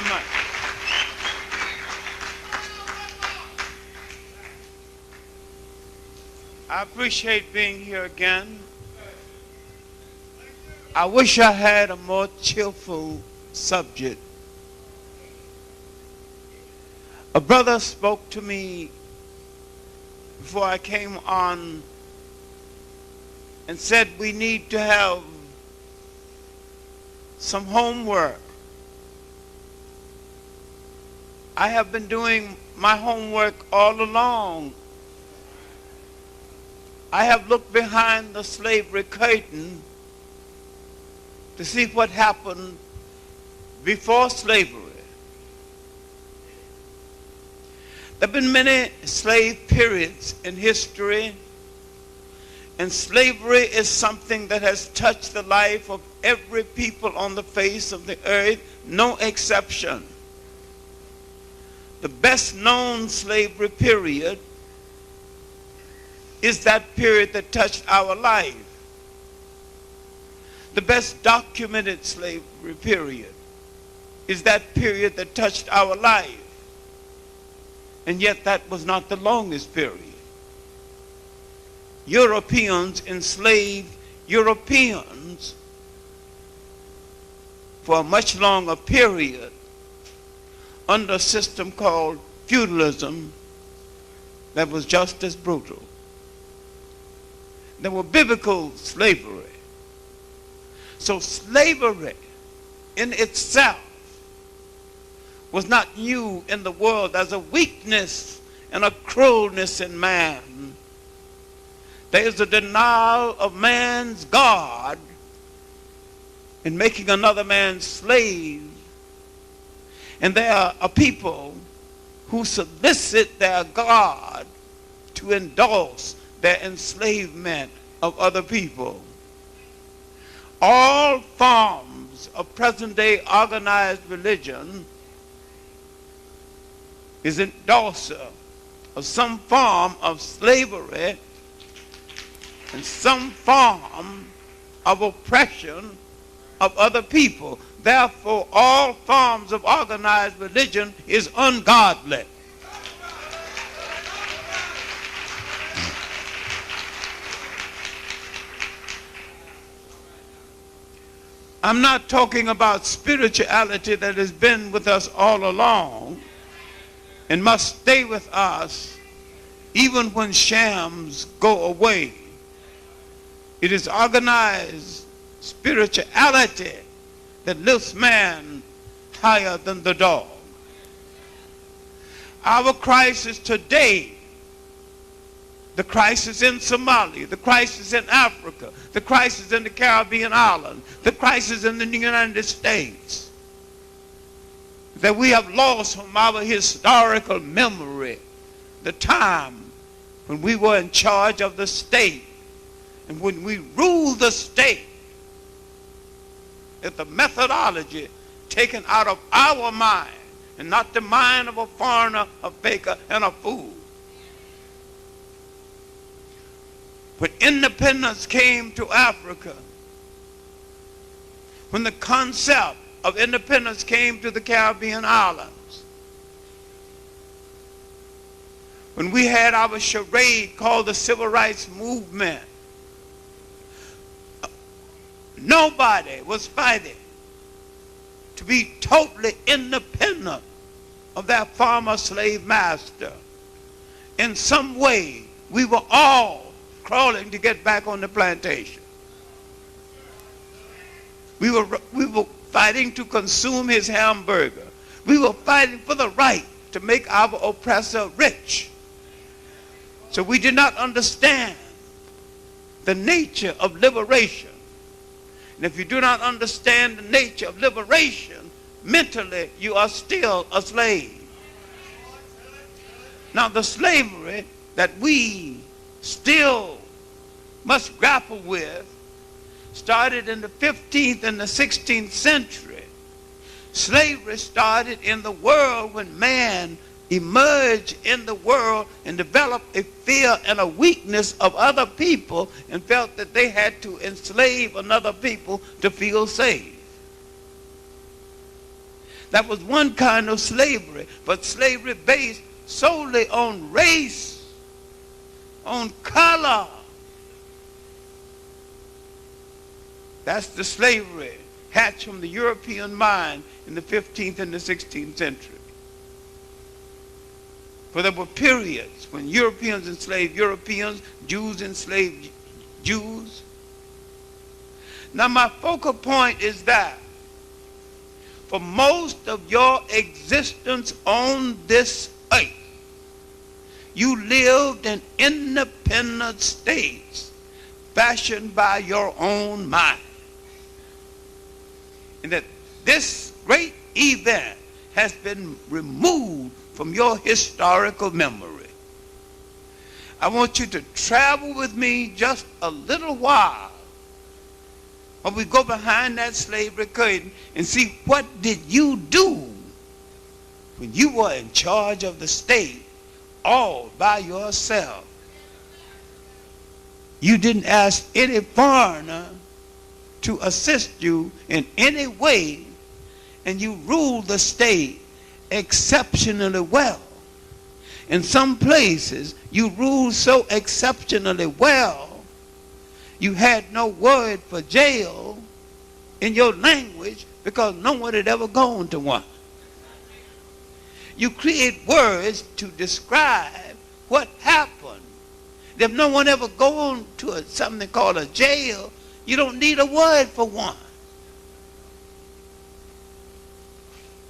very much. I appreciate being here again. I wish I had a more cheerful subject. A brother spoke to me before I came on and said we need to have some homework. I have been doing my homework all along. I have looked behind the slavery curtain to see what happened before slavery. There have been many slave periods in history, and slavery is something that has touched the life of every people on the face of the earth, no exception. The best known slavery period is that period that touched our life. The best documented slavery period is that period that touched our life. And yet that was not the longest period. Europeans enslaved Europeans for a much longer period under a system called feudalism that was just as brutal. There were biblical slavery. So slavery in itself was not new in the world as a weakness and a cruelness in man. There is a denial of man's God in making another man slave. And there are a people who solicit their God to endorse their enslavement of other people. All forms of present-day organized religion is endorser of some form of slavery and some form of oppression of other people. Therefore, all forms of organized religion is ungodly. I'm not talking about spirituality that has been with us all along and must stay with us even when shams go away. It is organized spirituality that lifts man higher than the dog. Our crisis today, the crisis in Somalia, the crisis in Africa, the crisis in the Caribbean islands, the crisis in the United States, that we have lost from our historical memory the time when we were in charge of the state and when we ruled the state, that the methodology taken out of our mind and not the mind of a foreigner, a baker, and a fool. When independence came to Africa, when the concept of independence came to the Caribbean islands, when we had our charade called the Civil Rights Movement, nobody was fighting to be totally independent of their former slave master. In some way, we were all crawling to get back on the plantation. We were fighting to consume his hamburger. We were fighting for the right to make our oppressor rich. So we did not understand the nature of liberation. And if you do not understand the nature of liberation, mentally you are still a slave. Now the slavery that we still must grapple with started in the 15th and the 16th century. Slavery started in the world when man emerged in the world and developed a fear and a weakness of other people and felt that they had to enslave another people to feel safe. That was one kind of slavery, but slavery based solely on race, on color. That's the slavery hatched from the European mind in the 15th and the 16th century. For there were periods when Europeans enslaved Europeans, Jews enslaved Jews. Now my focal point is that for most of your existence on this earth, you lived in independent states fashioned by your own mind. And that this great event has been removed from your historical memory. I want you to travel with me just a little while while we go behind that slavery curtain and see what did you do when you were in charge of the state all by yourself. You didn't ask any foreigner to assist you in any way, and you ruled the state exceptionally well. In some places, you ruled so exceptionally well, you had no word for jail in your language because no one had ever gone to one. You create words to describe what happened. If no one ever gone to something called a jail, you don't need a word for one.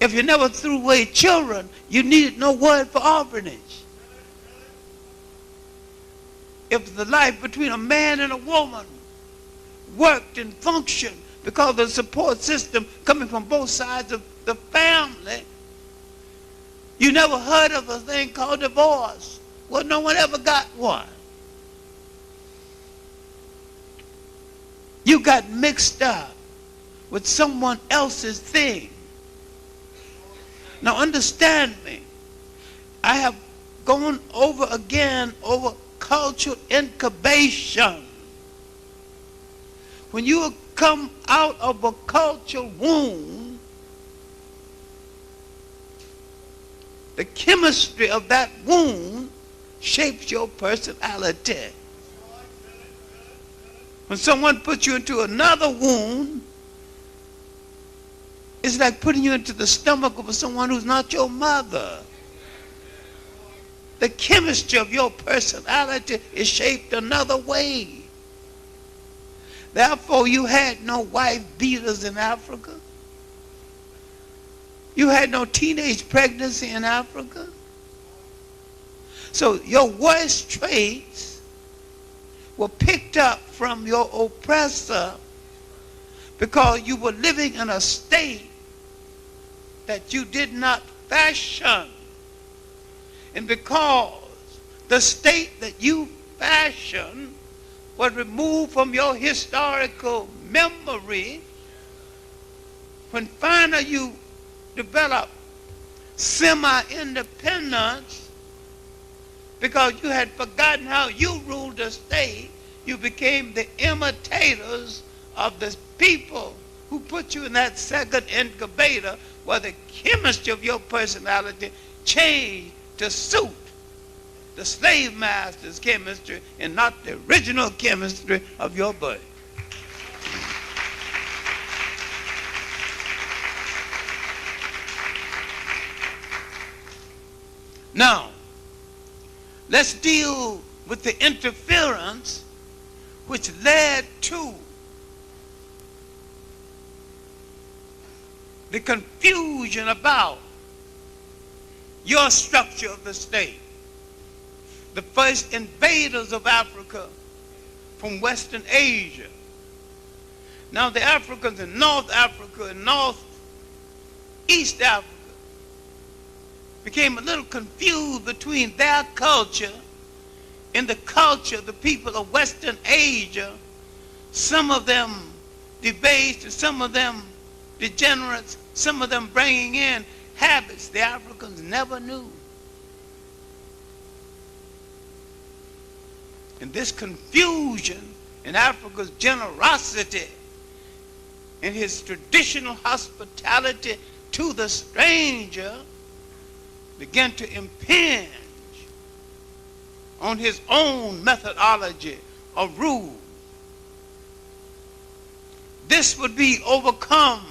If you never threw away children, you needed no word for orphanage. If the life between a man and a woman worked and functioned because of the support system coming from both sides of the family, you never heard of a thing called divorce. Well, no one ever got one. You got mixed up with someone else's thing. Now understand me. I have gone over again over cultural incubation. When you come out of a cultural womb, the chemistry of that womb shapes your personality. When someone puts you into another womb, it's like putting you into the stomach of someone who's not your mother. The chemistry of your personality is shaped another way. Therefore, you had no wife beaters in Africa. You had no teenage pregnancy in Africa. So your worst traits were picked up from your oppressor because you were living in a state that you did not fashion. And because the state that you fashioned was removed from your historical memory, when finally you developed semi-independence, because you had forgotten how you ruled the state, you became the imitators of the people who put you in that second incubator where the chemistry of your personality changed to suit the slave master's chemistry and not the original chemistry of your birth. Now, let's deal with the interference which led to the confusion about your structure of the state. The first invaders of Africa from Western Asia. Now the Africans in North Africa and Northeast Africa became a little confused between their culture and the culture of the people of Western Asia. Some of them debased and some of them degenerates, some of them bringing in habits the Africans never knew. And this confusion in Africa's generosity and his traditional hospitality to the stranger began to impinge on his own methodology of rule. This would be overcome,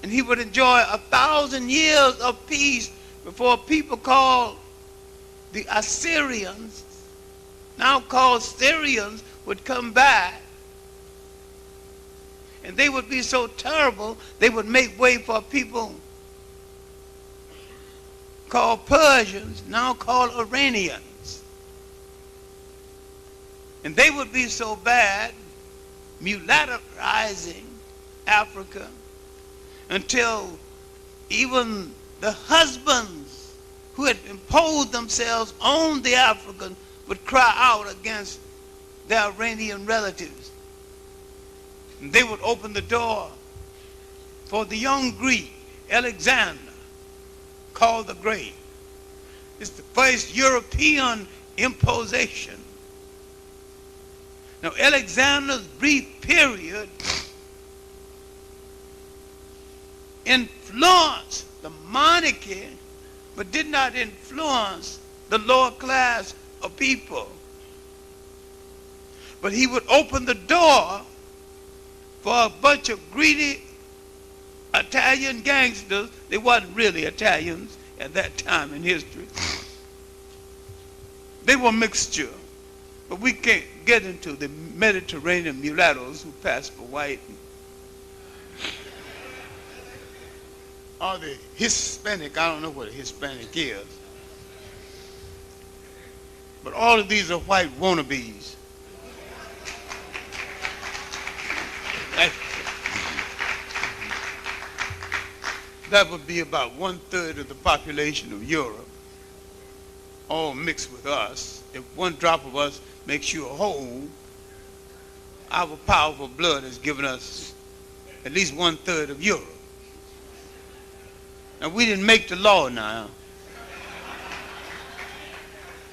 and he would enjoy 1,000 years of peace before people called the Assyrians, now called Syrians, would come back. And they would be so terrible, they would make way for people called Persians, now called Iranians. And they would be so bad, mulattoizing Africa, until even the husbands who had imposed themselves on the Africans would cry out against their Iranian relatives. And they would open the door for the young Greek, Alexander, called the Great. It's the first European imposition. Now, Alexander's brief period influenced the monarchy, but did not influence the lower class of people. But he would open the door for a bunch of greedy Italian gangsters. They wasn't really Italians at that time in history. They were a mixture. But we can't get into the Mediterranean mulattoes who passed for white, or the Hispanic. I don't know what a Hispanic is. But all of these are white wannabes. That would be about 1/3 of the population of Europe, all mixed with us. If one drop of us makes you a whole, our powerful blood has given us at least 1/3 of Europe. Now, we didn't make the law now.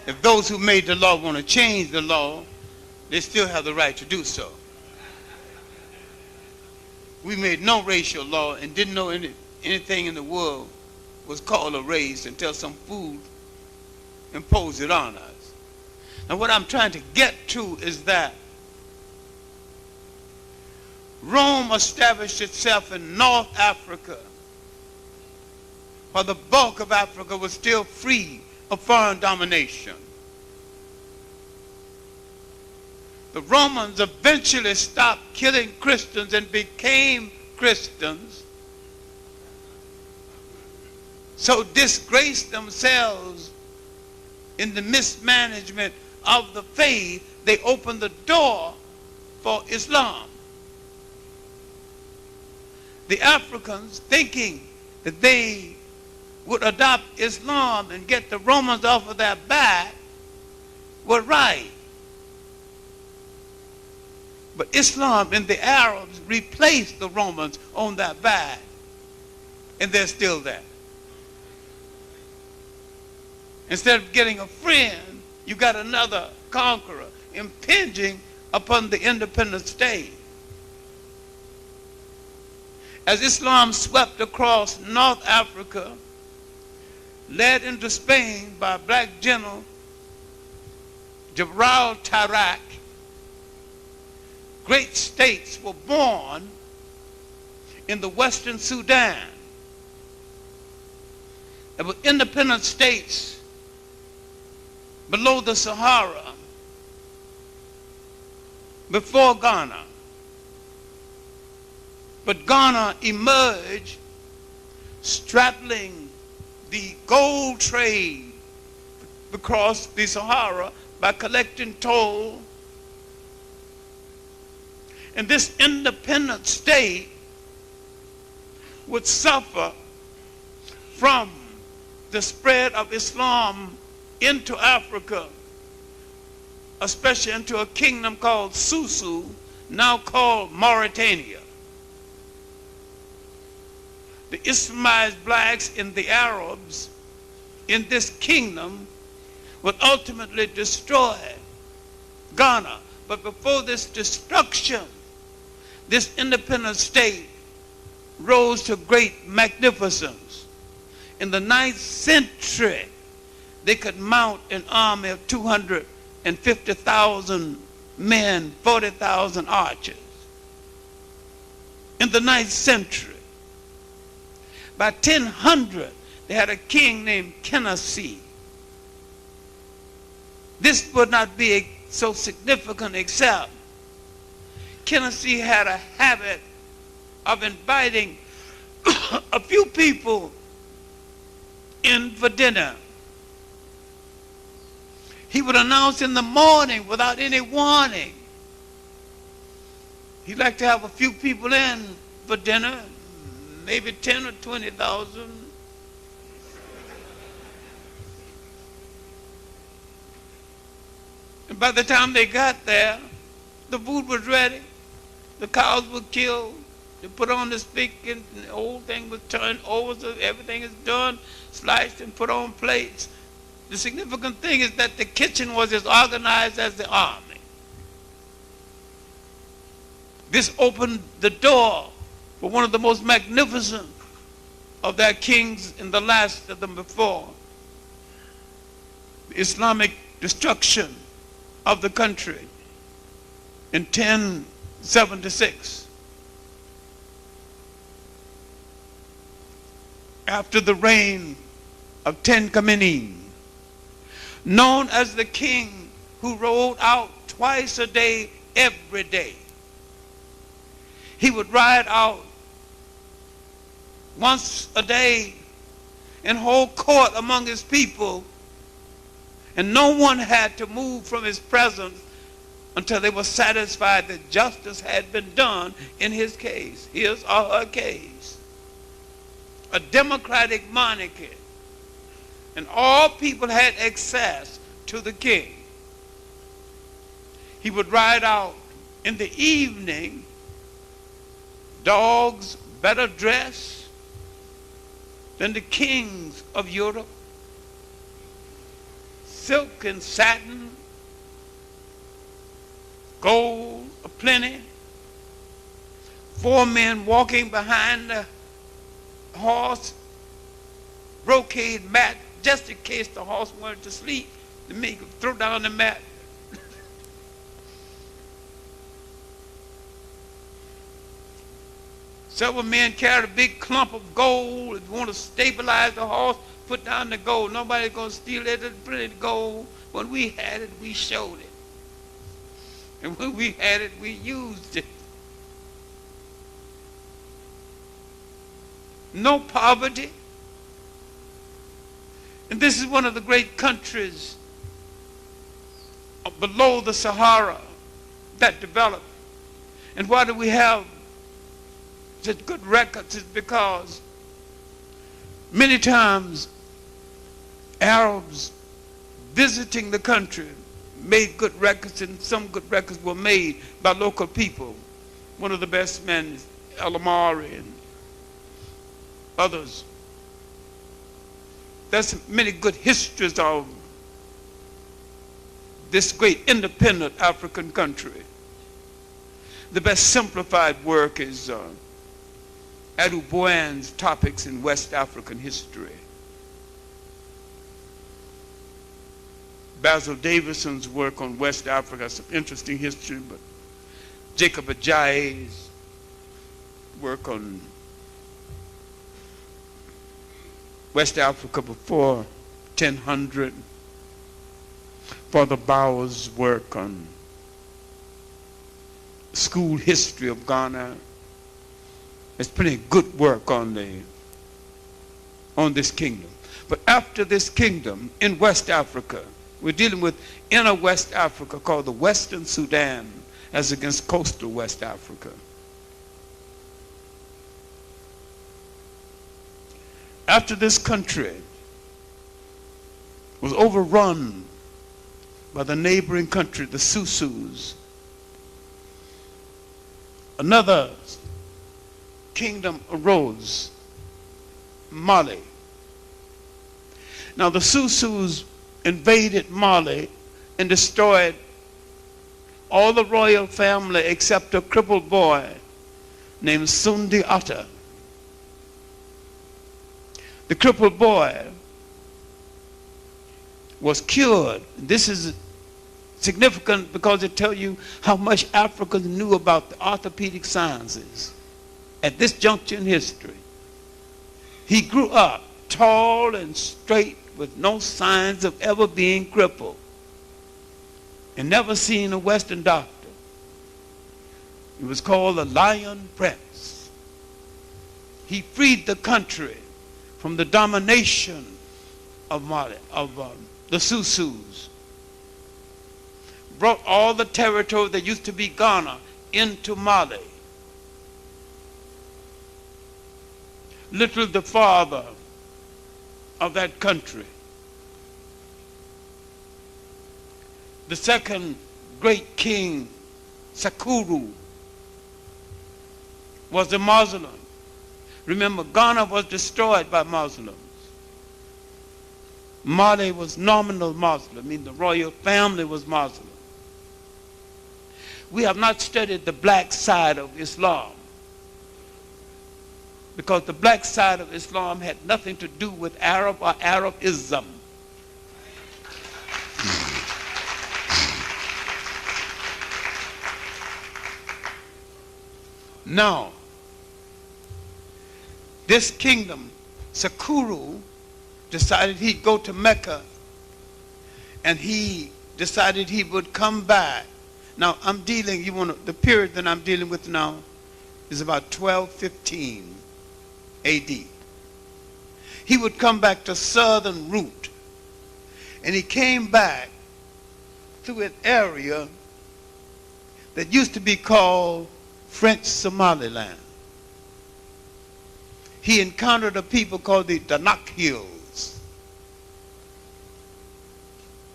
If those who made the law want to change the law, they still have the right to do so. We made no racial law and didn't know anything in the world was called a race until some fool imposed it on us. Now, what I'm trying to get to is that Rome established itself in North Africa, while the bulk of Africa was still free of foreign domination. The Romans eventually stopped killing Christians and became Christians, so disgraced themselves in the mismanagement of the faith, they opened the door for Islam. The Africans, thinking that they would adopt Islam and get the Romans off of their back, were right. But Islam and the Arabs replaced the Romans on their back, and they're still there. Instead of getting a friend, you got another conqueror impinging upon the independent state. As Islam swept across North Africa, led into Spain by black general Gibraltar, great states were born in the Western Sudan. There were independent states below the Sahara before Ghana. But Ghana emerged straddling the gold trade across the Sahara by collecting toll. And this independent state would suffer from the spread of Islam into Africa, especially into a kingdom called Susu, now called Mauritania. The Islamized blacks and the Arabs in this kingdom would ultimately destroy Ghana. But before this destruction, this independent state rose to great magnificence. In the 9th century, they could mount an army of 250,000 men, 40,000 archers. In the 9th century. By 1000, they had a king named Kenasi. This would not be so significant except Kenasi had a habit of inviting a few people in for dinner. He would announce in the morning without any warning. He'd like to have a few people in for dinner, maybe 10 or 20,000. And by the time they got there, the food was ready. The cows were killed. They put on the spigot, and the whole thing was turned over, so everything is done, sliced and put on plates. The significant thing is that the kitchen was as organized as the army. This opened the door for one of the most magnificent of their kings and the last of them before. The Islamic destruction of the country in 1076. After the reign of Ten Khamenei, known as the king who rode out twice a day, every day. He would ride out once a day and hold court among his people, and no one had to move from his presence until they were satisfied that justice had been done in his case, his or her case. A democratic monarchy, and all people had access to the king. He would ride out in the evening, dogs better dressed than the kings of Europe, silk and satin, gold aplenty, 4 men walking behind the horse, brocade mat, just in case the horse wanted to sleep, the men could throw down the mat. Several men carried a big clump of gold. If you want to stabilize the horse, put down the gold. Nobody's going to steal it and put it gold. When we had it, we showed it. And when we had it, we used it. No poverty. And this is one of the great countries below the Sahara that developed. And why do we have such good records? Is because many times Arabs visiting the country made good records, and some good records were made by local people. One of the best men is Al-Amari and others. There's many good histories of this great independent African country. The best simplified work is Adu Boan's Topics in West African History. Basil Davison's work on West Africa has some interesting history, but Jacob Ajayi's work on West Africa before 1000, Father Bauer's work on school history of Ghana. There's plenty of good work on this kingdom. But after this kingdom in West Africa, we're dealing with inner West Africa called the Western Sudan as against coastal West Africa. After this country was overrun by the neighboring country, the Susus, another kingdom arose, Mali. Now the Susus invaded Mali and destroyed all the royal family except a crippled boy named Sundi Atta. The crippled boy was cured. This is significant because it tells you how much Africans knew about the orthopedic sciences at this juncture in history. He grew up tall and straight with no signs of ever being crippled and never seen a Western doctor. He was called the Lion Prince. He freed the country from the domination of Mali, the Susus. Brought all the territory that used to be Ghana into Mali. Literally the father of that country. The second great king, Sakuru, was a Muslim. Remember, Ghana was destroyed by Muslims. Mali was nominal Muslim, I mean the royal family was Muslim. We have not studied the black side of Islam, because the black side of Islam had nothing to do with Arab or Arabism. Now, this kingdom, Sakuru, decided he'd go to Mecca, and he decided he would come back. Now, I'm dealing, the period that I'm dealing with now is about 1215 AD. He would come back to southern route, and he came back through an area that used to be called French Somaliland. He encountered a people called the Danak Hills.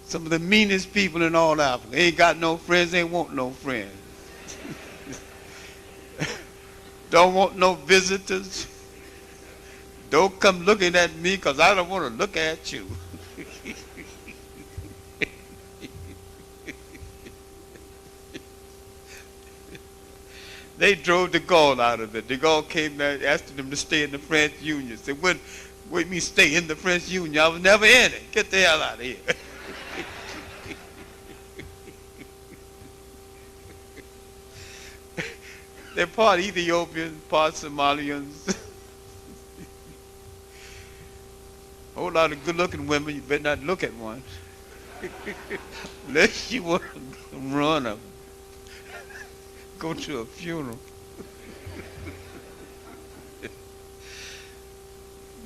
Some of the meanest people in all Africa. Ain't got no friends, ain't want no friends. Don't want no visitors. Don't come looking at me because I don't want to look at you. They drove de Gaulle out of it. De Gaulle came there, asked them to stay in the French Union. Said, what me stay in the French Union? I was never in it. Get the hell out of here. They're part Ethiopians, part Somalians. A whole lot of good-looking women. You better not look at one. Unless you want to run a go to a funeral.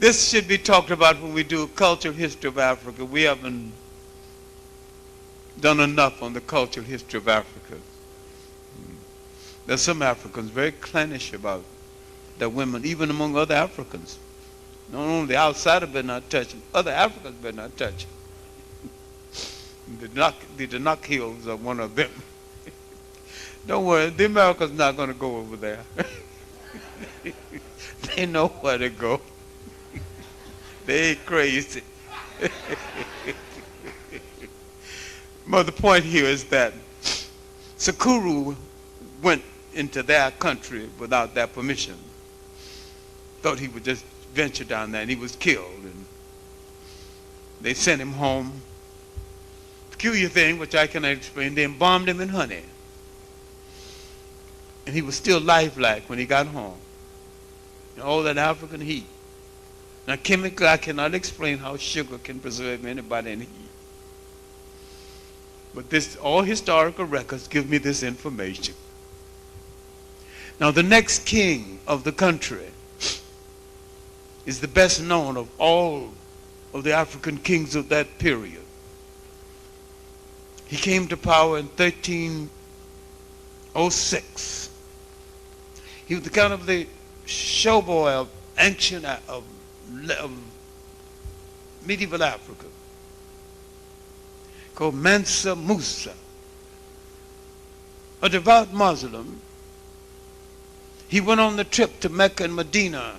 This should be talked about when we do a cultural history of Africa. We haven't done enough on the cultural history of Africa. There's some Africans very clannish about their women, even among other Africans. Not only the outsider better not touch them, other Africans better not touch them. The Danak Hills are one of them. Don't worry, the Americans not going to go over there. They know where to go. They ain't crazy. But the point here is that Sakuru went into their country without their permission. Thought he would just venture down there, and he was killed. And they sent him home. Peculiar thing, which I cannot explain, they embalmed him in honey. And he was still lifelike when he got home. And all that African heat. Now, chemically, I cannot explain how sugar can preserve anybody in heat. But this, all historical records give me this information. Now, the next king of the country is the best known of all of the African kings of that period. He came to power in 1306. He was the kind of the showboy of ancient, of medieval Africa, called Mansa Musa, a devout Muslim. He went on the trip to Mecca and Medina,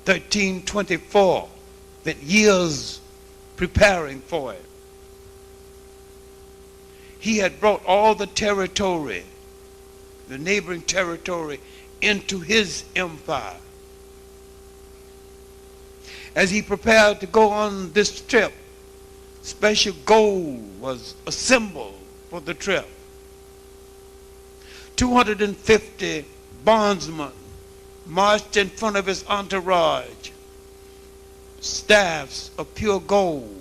1324, spent years preparing for it. He had brought all the territory, the neighboring territory, into his empire. As he prepared to go on this trip, special gold was a symbol for the trip. 250 bondsmen marched in front of his entourage, staffs of pure gold.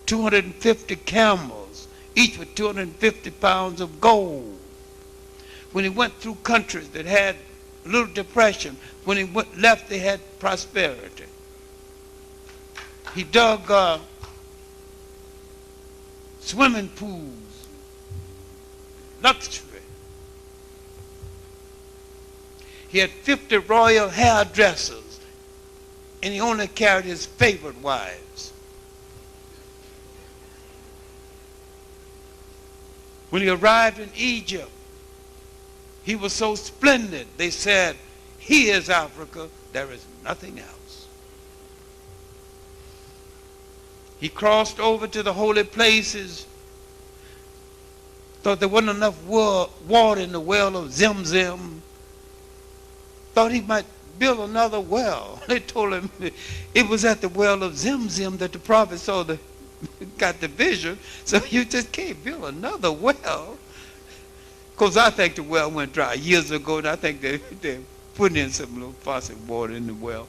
250 camels, each with 250 pounds of gold. When he went through countries that had a little depression, when he left, they had prosperity. He dug swimming pools, luxury. He had 50 royal hairdressers, and he only carried his favorite wives. When he arrived in Egypt, he was so splendid, they said, "He is Africa, there is nothing else." He crossed over to the holy places, thought there wasn't enough water in the well of Zim, thought he might build another well. They told him it was at the well of Zim that the prophet got the vision, so you just can't build another well. Because I think the well went dry years ago, and I think they put in some little faucet water in the well.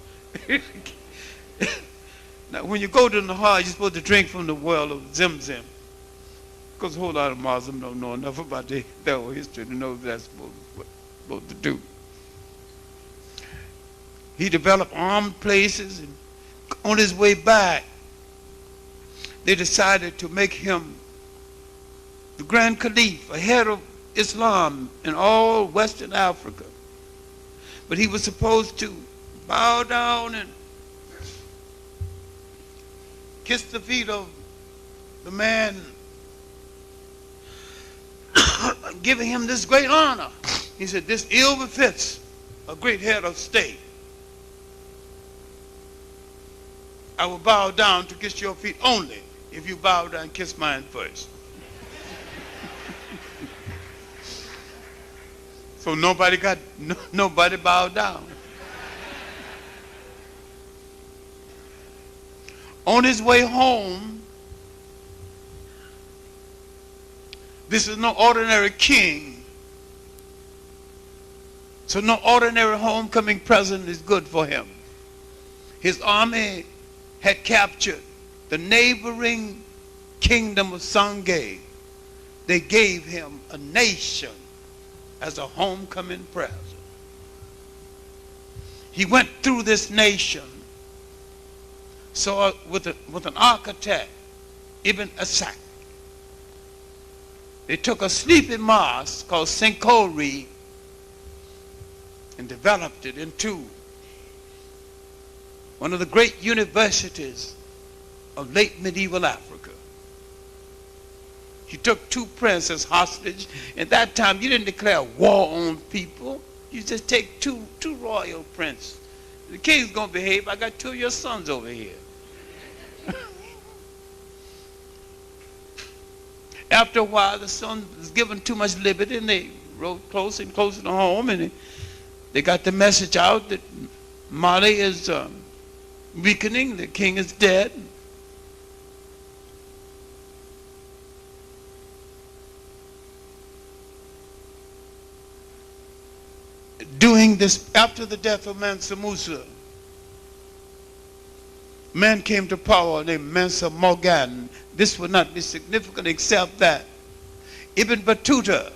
Now, when you go to the Nahar, you're supposed to drink from the well of Zim. Because a whole lot of Muslims don't know enough about their whole history to know that's supposed to do. He developed armed places, and on his way back, they decided to make him the Grand Caliph, a head of Islam in all Western Africa. But he was supposed to bow down and kiss the feet of the man giving him this great honor. He said, "This ill befits a great head of state. I will bow down to kiss your feet only if you bow down and kiss mine first." So nobody bowed down. On his way home, this is no ordinary king. So no ordinary homecoming present is good for him. His army had captured the neighboring kingdom of Sangay. They gave him a nation as a homecoming present. He went through this nation, so with an architect, Ibn Asak. They took a sleepy mosque called Sinkori and developed it into one of the great universities of late medieval Africa. He took 2 princes hostage. At that time, you didn't declare war on people. You just take two royal princes. The king's going to behave. I got 2 of your sons over here. After a while, the son was given too much liberty, and they rode closer and closer to home, and they got the message out that Mali is weakening, the king is dead. Doing this after the death of Mansa Musa, man came to power named Mansa Morgan. This would not be significant except that Ibn Battuta,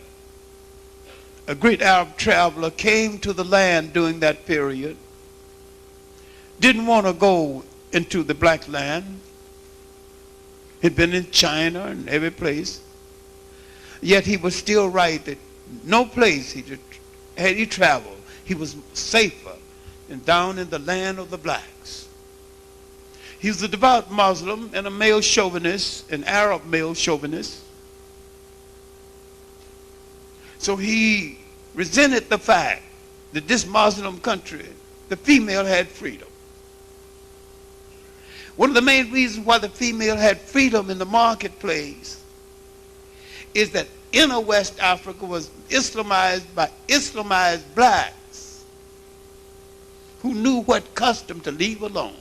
a great Arab traveler, came to the land during that period, didn't want to go into the black land. He'd been in China and every place, yet he was still right that no place had he traveled, he was safer than down in the land of the blacks. He was a devout Muslim and a male chauvinist, an Arab male chauvinist. So he resented the fact that this Muslim country, the female had freedom. One of the main reasons why the female had freedom in the marketplace is that inner West Africa was Islamized by Islamized blacks who knew what custom to leave alone.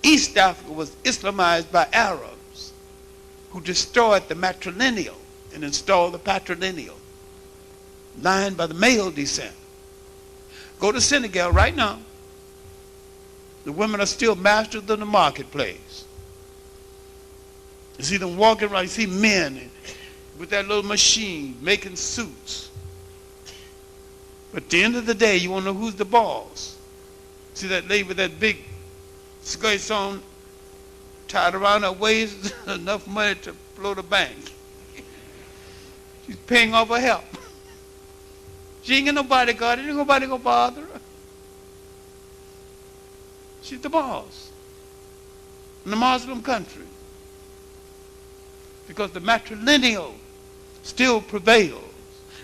East Africa was Islamized by Arabs who destroyed the matrilineal and installed the patrilineal, line by the male descent. Go to Senegal right now. The women are still masters in the marketplace. You see them walking around, you see men with that little machine making suits. But at the end of the day, you want to know who's the boss. See that lady with that big skirts on, tied around her waist, enough money to blow the bank. She's paying off her help. She ain't got no bodyguard, ain't nobody gonna bother her. She's the boss in the Muslim country. Because the matrilineal still prevails.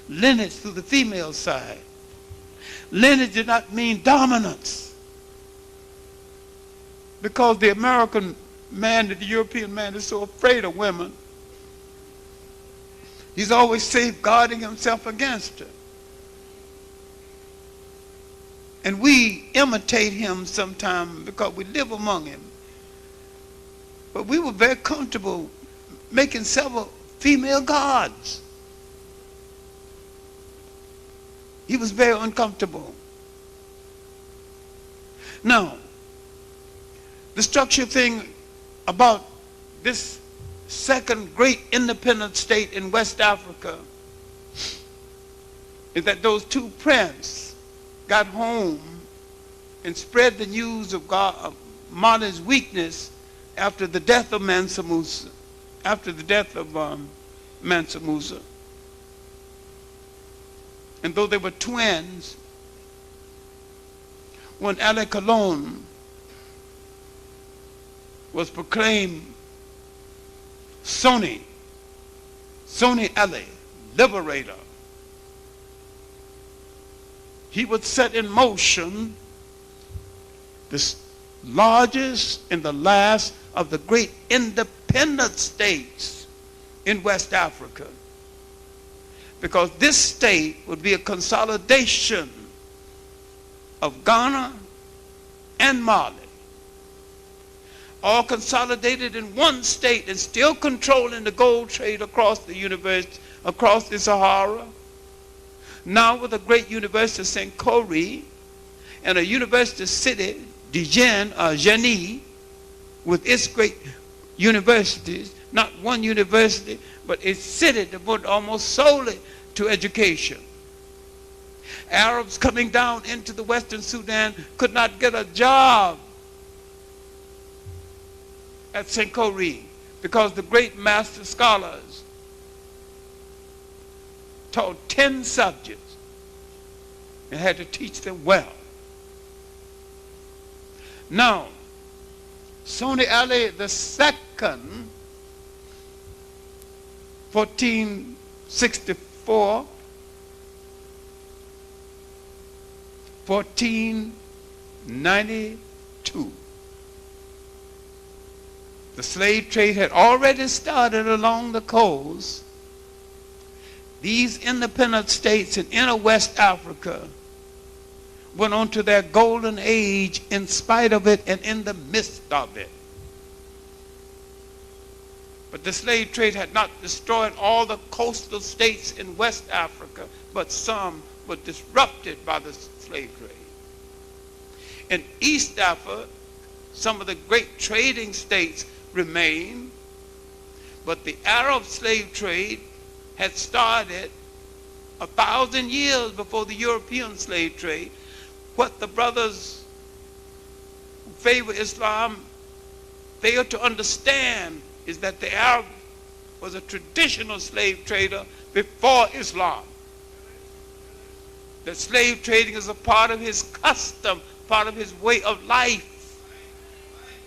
Lineage through the female side. Lineage did not mean dominance. Because the American man and the European man is so afraid of women, he's always safeguarding himself against her. And we imitate him sometimes because we live among him. But we were very comfortable making several female gods. He was very uncomfortable. Now, the structure thing about this second great independent state in West Africa is that those two princes got home and spread the news of Mali's weakness after the death of Mansa Musa. After the death of Mansa Musa. And though they were twins, when Alkebu-lanic was proclaimed Soni Ali, liberator, he would set in motion this largest and the last of the great independent states in West Africa. Because this state would be a consolidation of Ghana and Mali, all consolidated in one state and still controlling the gold trade across the universe, across the Sahara. Now with a great university, St. Corey, and a university city, Dijon, Genie, with its great universities, not one university, but a city devoted almost solely to education. Arabs coming down into the Western Sudan could not get a job at St. Corey because the great master scholars taught 10 subjects and had to teach them well. Now, Soni Ali II, 1464, 1492. The slave trade had already started along the coast. These independent states in inner West Africa went on to their golden age in spite of it and in the midst of it. But the slave trade had not destroyed all the coastal states in West Africa, but some were disrupted by the slave trade. In East Africa, some of the great trading states remained, but the Arab slave trade had started 1,000 years before the European slave trade. What the brothers who favor Islam fail to understand is that the Arab was a traditional slave trader before Islam. That slave trading is a part of his custom, part of his way of life.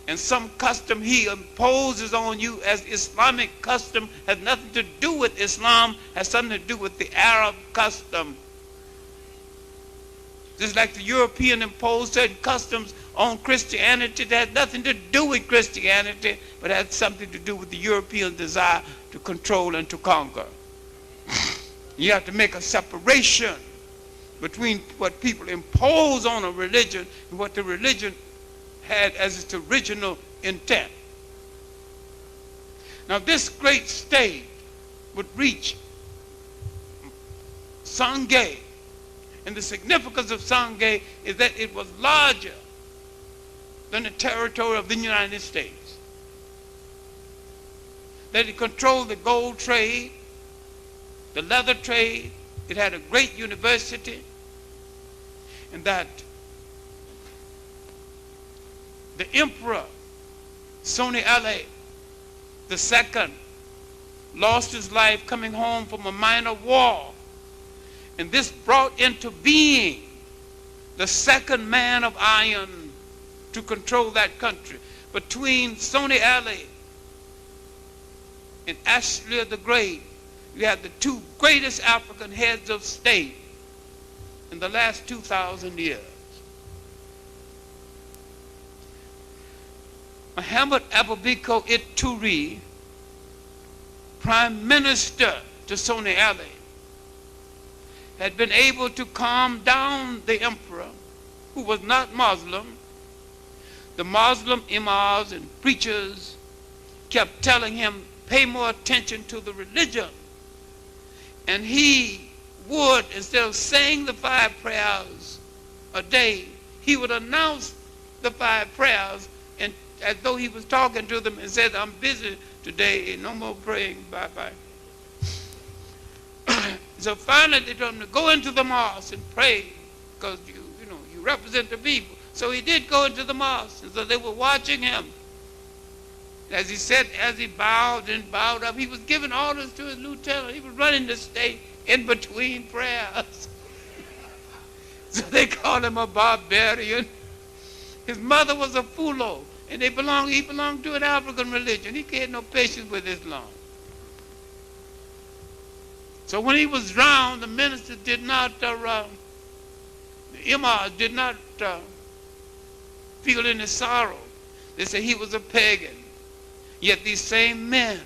And some custom he imposes on you as Islamic custom has nothing to do with Islam, has something to do with the Arab custom. Just like the European imposed certain customs on Christianity that had nothing to do with Christianity, but had something to do with the European desire to control and to conquer. You have to make a separation between what people impose on a religion and what the religion had as its original intent. Now this great state would reach Sangay, and the significance of Sangay is that it was larger than the territory of the United States, that it controlled the gold trade, the leather trade, it had a great university, and that the Emperor Soni Ale II lost his life coming home from a minor war, and this brought into being the second man of iron to control that country. Between Soni Ale and Ashleigh the Great, you had the two greatest African heads of state in the last 2,000 years. Muhammad Abubakar Ituri, prime minister to Soni Ale, had been able to calm down the emperor, who was not Muslim. The Muslim imams and preachers kept telling him, pay more attention to the religion. And he would, instead of saying the 5 prayers a day, he would announce the 5 prayers, and as though he was talking to them, and said, I'm busy today, no more praying, bye-bye. So finally they told him to go into the mosque and pray, because you represent the people. So he did go into the mosque, and so they were watching him. As he said, as he bowed and bowed up, he was giving orders to his lieutenant. He was running the state in between prayers. So they called him a barbarian. His mother was a Fulo, and he belonged to an African religion. He had no patience with Islam. So when he was drowned, the ministers did not, the imams did not feel any sorrow. They said he was a pagan. Yet these same men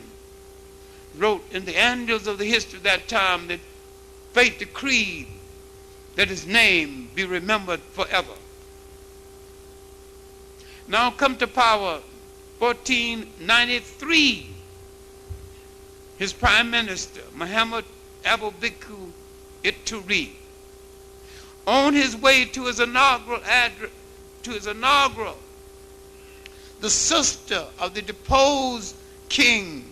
wrote in the annals of the history of that time that fate decreed that his name be remembered forever. Now come to power 1493. His prime minister, Muhammad Abubakar Ituri, on his way to his inaugural the sister of the deposed king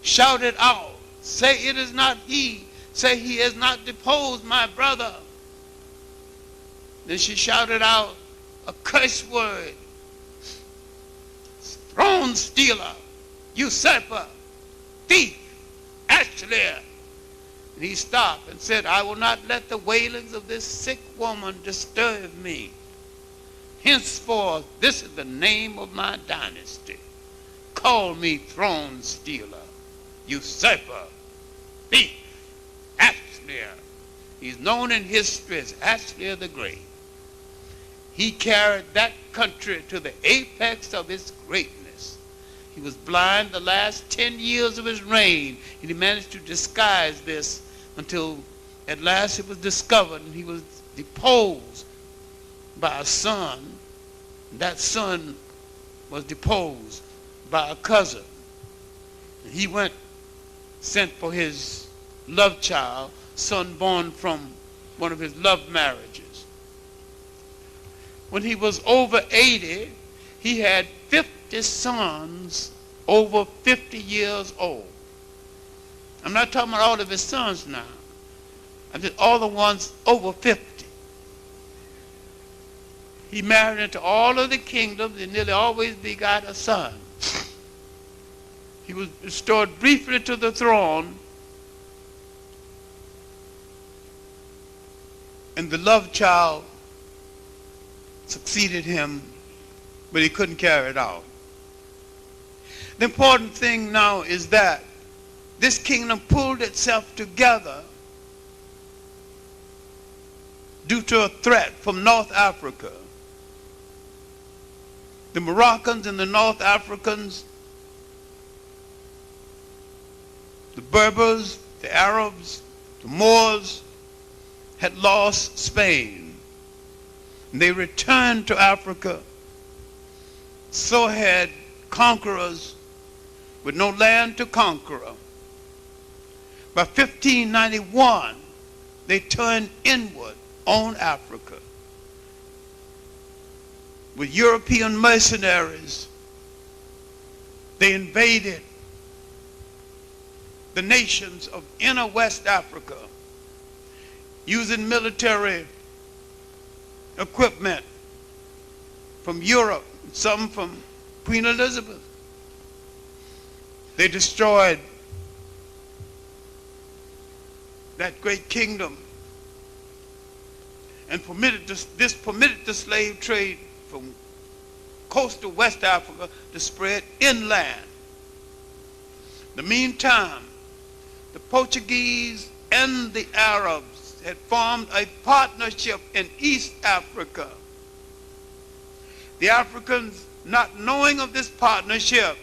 shouted out, say it is not he, say he has not deposed my brother. Then she shouted out a curse word, throne stealer, usurper, thief, Ashleigh. And he stopped and said, I will not let the wailings of this sick woman disturb me. Henceforth, this is the name of my dynasty. Call me throne stealer, usurper, thief, Ashleigh. He's known in history as Ashleigh the Great. He carried that country to the apex of its greatness. He was blind the last 10 years of his reign, and he managed to disguise this until at last it was discovered, and he was deposed by a son. That son was deposed by a cousin. And he sent for his love child, son born from one of his love marriages. When he was over 80, he had 50 sons over 50 years old. I'm not talking about all of his sons now. I'm just all the ones over 50. He married into all of the kingdoms and nearly always begot a son. He was restored briefly to the throne, and the love child succeeded him, but he couldn't carry it out. The important thing now is that this kingdom pulled itself together due to a threat from North Africa. The Moroccans and the North Africans, the Berbers, the Arabs, the Moors, had lost Spain. They returned to Africa. So had conquerors with no land to conquer. By 1591, they turned inward on Africa with European mercenaries. They invaded the nations of inner West Africa using military equipment from Europe, some from Queen Elizabeth. They destroyed that great kingdom and permitted the slave trade from coastal West Africa to spread inland. In the meantime, the Portuguese and the Arabs had formed a partnership in East Africa. The Africans, not knowing of this partnership,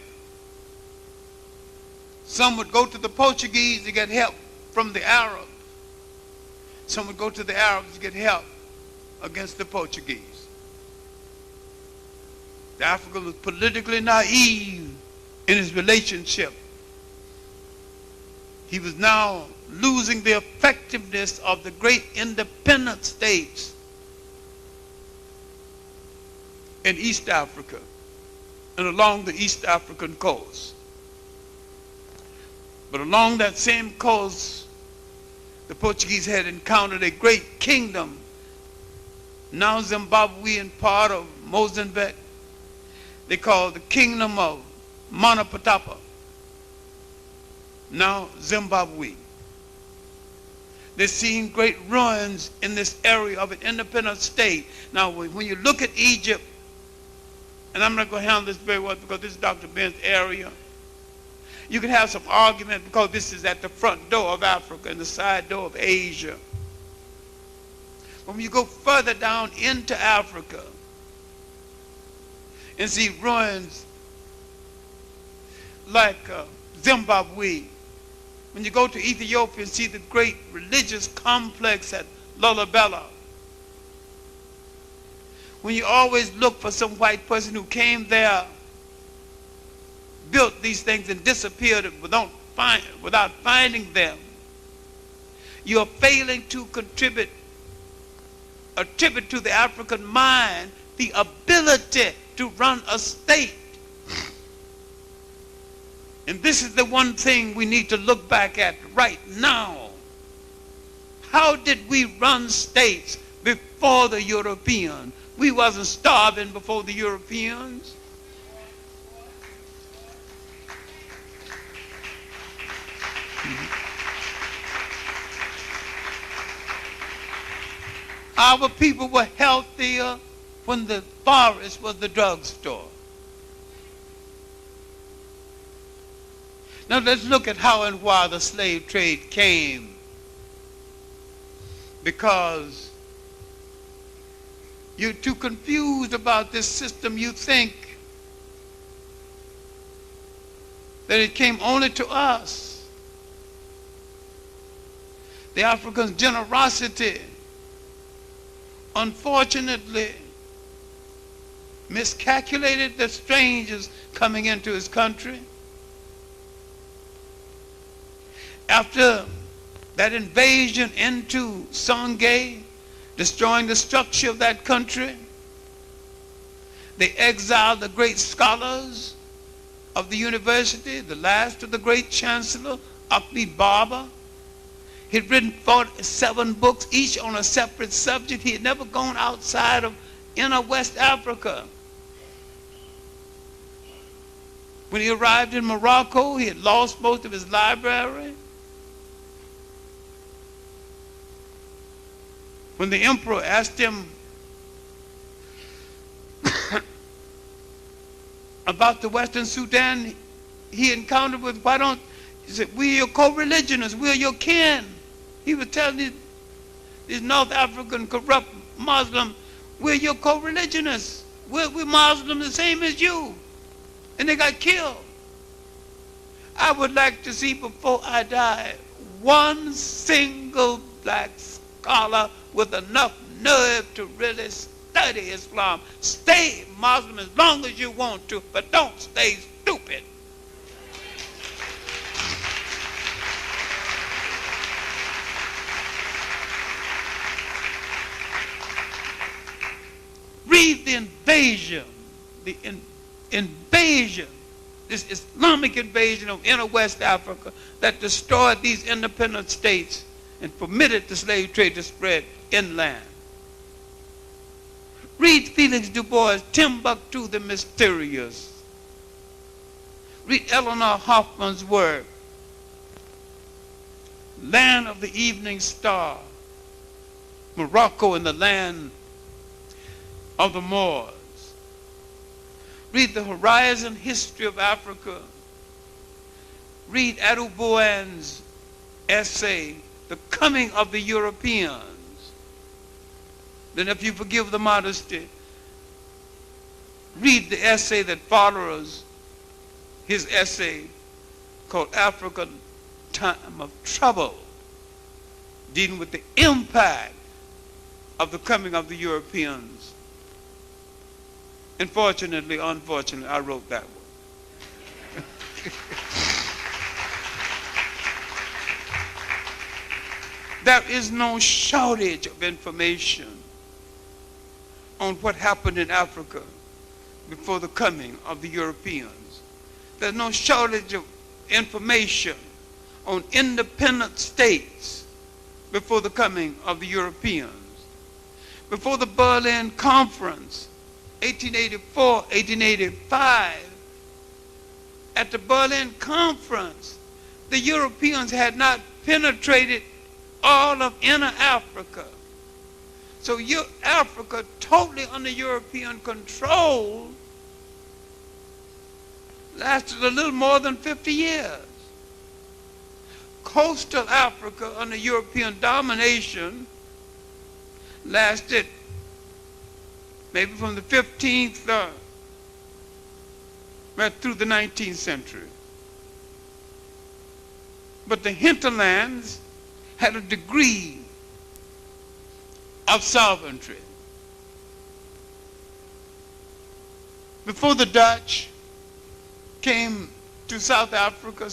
some would go to the Portuguese to get help from the Arabs. Some would go to the Arabs to get help against the Portuguese. The African was politically naive in his relationship. He was now losing the effectiveness of the great independent states in East Africa and along the East African coast. But along that same coast, the Portuguese had encountered a great kingdom, now Zimbabwe and part of Mozambique. They called the kingdom of Manapatapa, now Zimbabwe. They've seen great ruins in this area of an independent state. Now, when you look at Egypt, and I'm not going to handle this very well because this is Dr. Ben's area, you can have some argument because this is at the front door of Africa and the side door of Asia. But when you go further down into Africa and see ruins like Zimbabwe, when you go to Ethiopia and see the great religious complex at Lalibela, when you always look for some white person who came there, built these things and disappeared without finding them, you are failing to attribute to the African mind the ability to run a state. And this is the one thing we need to look back at right now. How did we run states before the Europeans? We wasn't starving before the Europeans. Our people were healthier when the forest was the drugstore. Now let's look at how and why the slave trade came. Because you're too confused about this system. You think that it came only to us. The African's generosity, unfortunately, miscalculated the strangers coming into his country. After that invasion into Songhai, destroying the structure of that country, they exiled the great scholars of the university, the last of the great chancellor, Akbi Baba. He'd written 47 books, each on a separate subject. He had never gone outside of inner West Africa. When he arrived in Morocco, he had lost most of his library. When the emperor asked him about the Western Sudan he encountered with, he said, we're your co-religionists, we're your kin. He was telling these North African corrupt Muslims, we're your co-religionists. We're Muslims the same as you. And they got killed. I would like to see before I die one single black scholar with enough nerve to really study Islam. Stay Muslim as long as you want to, but don't stay stupid. Read the invasion, this Islamic invasion of inner West Africa that destroyed these independent states and permitted the slave trade to spread inland. Read Felix Du Bois' Timbuktu the Mysterious. Read Eleanor Hoffman's work, Land of the Evening Star, Morocco and the Land of the Moors. Read The Horizon History of Africa. Read Adouboan's essay, The Coming of the Europeans. Then if you forgive the modesty, read the essay that follows his essay called Africa, Time of Trouble, dealing with the impact of the coming of the Europeans. Unfortunately, I wrote that one. There is no shortage of information on what happened in Africa before the coming of the Europeans. There's no shortage of information on independent states before the coming of the Europeans. Before the Berlin Conference, 1884, 1885, at the Berlin Conference, the Europeans had not penetrated all of inner Africa. So Africa, totally under European control, lasted a little more than 50 years. Coastal Africa under European domination lasted maybe from the 15th right through the 19th century. But the hinterlands had a degree of sovereignty. Before the Dutch came to South Africa,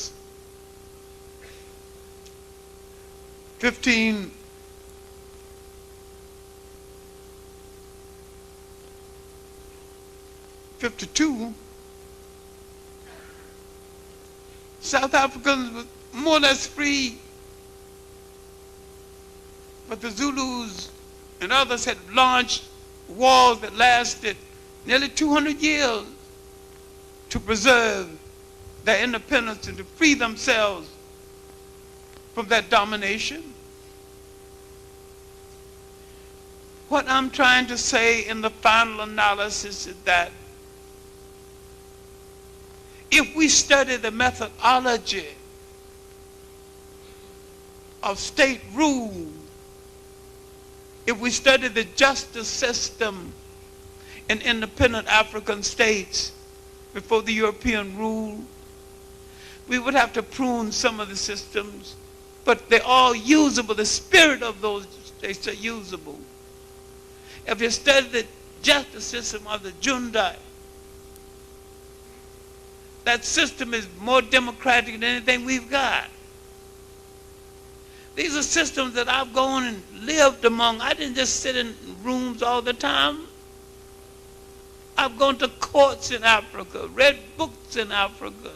1552, South Africans were more or less free, but the Zulus and others had launched wars that lasted nearly 200 years to preserve their independence and to free themselves from that domination. What I'm trying to say in the final analysis is that if we study the methodology of state rule, if we study the justice system in independent African states before the European rule, we would have to prune some of the systems, but they're all usable. The spirit of those states are usable. If you study the justice system of the Jundai, that system is more democratic than anything we've got. These are systems that I've gone and lived among. I didn't just sit in rooms all the time. I've gone to courts in Africa, read books in Africa,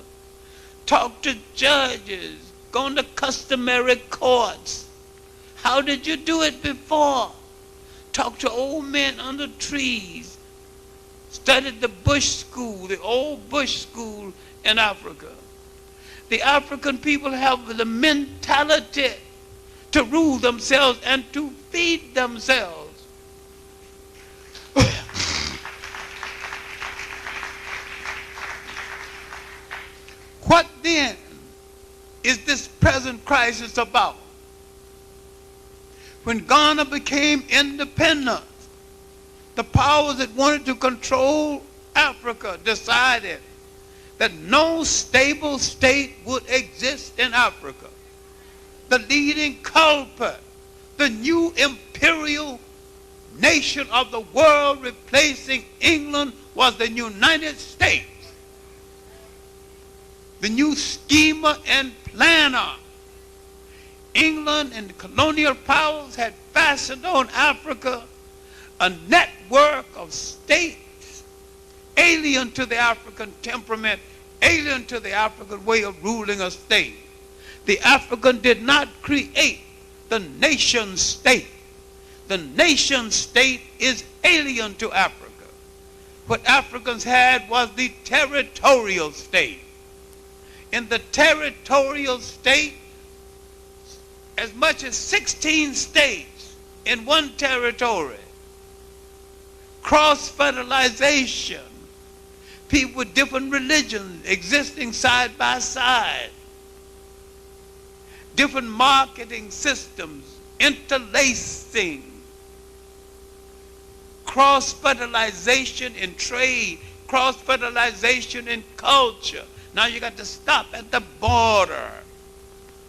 talked to judges, gone to customary courts. How did you do it before? Talked to old men under trees, studied the Bush school, the old Bush school in Africa. The African people have the mentality to rule themselves and to feed themselves. What then is this present crisis about? When Ghana became independent, the powers that wanted to control Africa decided that no stable state would exist in Africa. The leading culprit, the new imperial nation of the world replacing England was the United States. The new schemer and planner. England and the colonial powers had fastened on Africa a network of states alien to the African temperament, alien to the African way of ruling a state. The African did not create the nation state. The nation state is alien to Africa. What Africans had was the territorial state. In the territorial state, as much as 16 states in one territory, cross-fertilization, people with different religions existing side by side, different marketing systems, interlacing, cross-fertilization in trade, cross-fertilization in culture. Now you got to stop at the border.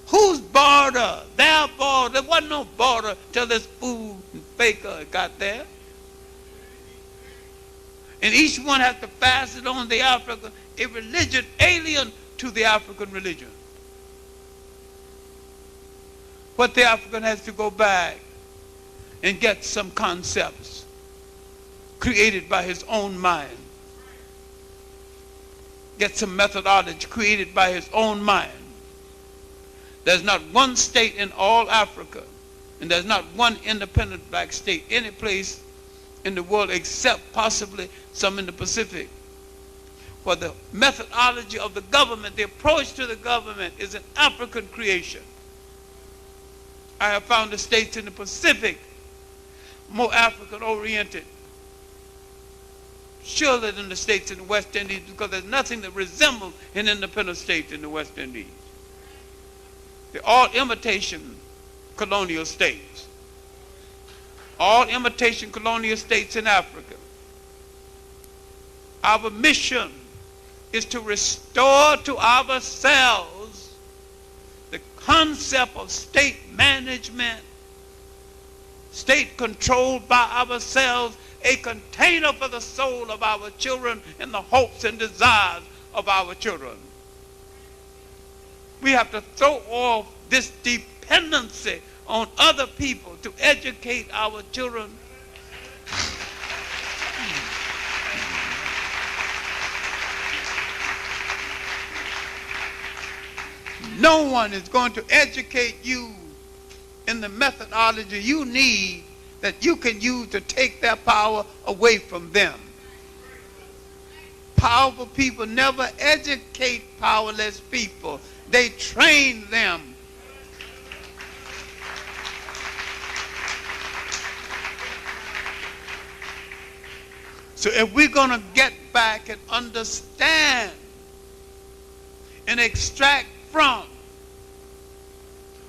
Whose border? Their border. There wasn't no border till this food faker got there. And each one has to pass it on the African, a religion alien to the African religion. But the African has to go back and get some concepts created by his own mind. Get some methodology created by his own mind. There's not one state in all Africa, and there's not one independent black state any place in the world except possibly some in the Pacific. For the methodology of the government, the approach to the government is an African creation. I have found the states in the Pacific more African-oriented, surely than the states in the West Indies, because there's nothing that resembles an independent state in the West Indies. They're all imitation colonial states. All imitation colonial states in Africa. Our mission is to restore to ourselves the concept of state management, state controlled by ourselves, a container for the soul of our children and the hopes and desires of our children. We have to throw off this dependency on other people to educate our children. No one is going to educate you in the methodology you need that you can use to take their power away from them. Powerful people never educate powerless people. They train them. So if we're going to get back and understand and extract from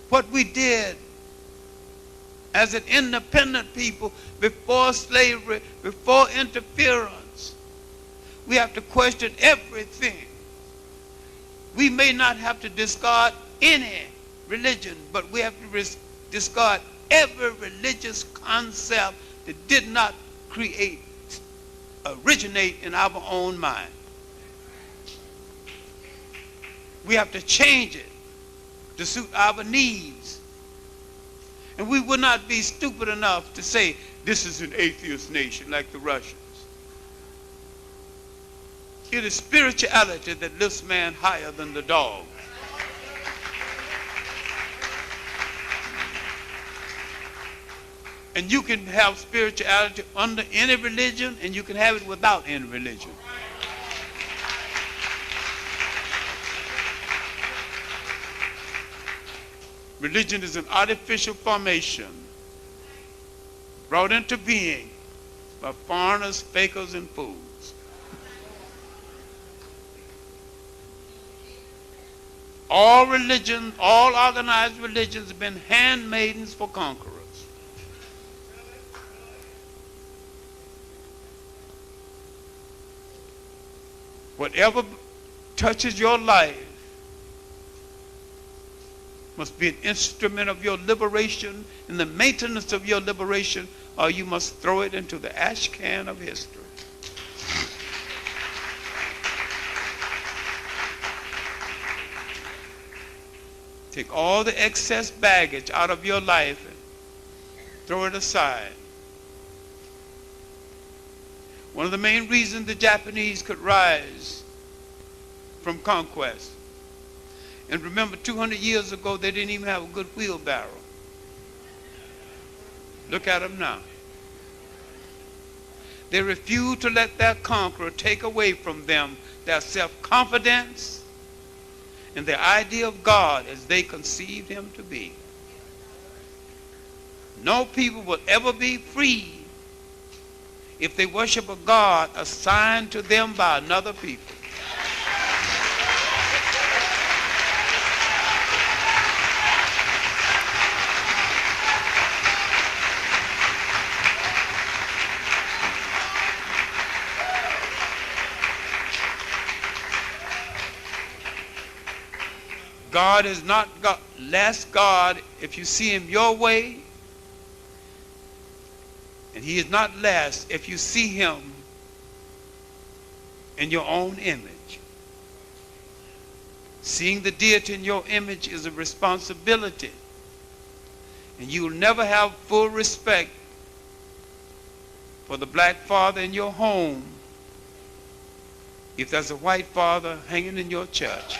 what we did as an independent people before slavery, before interference, we have to question everything. We may not have to discard any religion, but we have to discard every religious concept that did not originate in our own mind. We have to change it to suit our needs. And we would not be stupid enough to say, this is an atheist nation like the Russians. It is spirituality that lifts man higher than the dog. And you can have spirituality under any religion, and you can have it without any religion. Religion is an artificial formation brought into being by foreigners, fakers, and fools. All religions, all organized religions have been handmaidens for conquerors. Whatever touches your life must be an instrument of your liberation and the maintenance of your liberation, or you must throw it into the ash can of history. Take all the excess baggage out of your life and throw it aside. One of the main reasons the Japanese could rise from conquest. And remember, 200 years ago, they didn't even have a good wheelbarrow. Look at them now. They refused to let their conqueror take away from them their self-confidence and their idea of God as they conceived him to be. No people will ever be free if they worship a God assigned to them by another people. God is not less God if you see him your way, and he is not less if you see him in your own image. Seeing the deity in your image is a responsibility, and you will never have full respect for the black father in your home if there's a white father hanging in your church.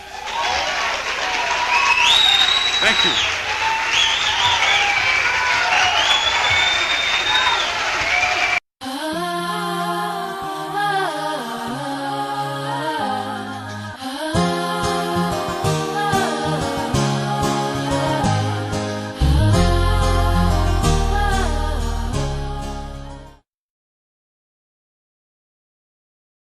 Thank you.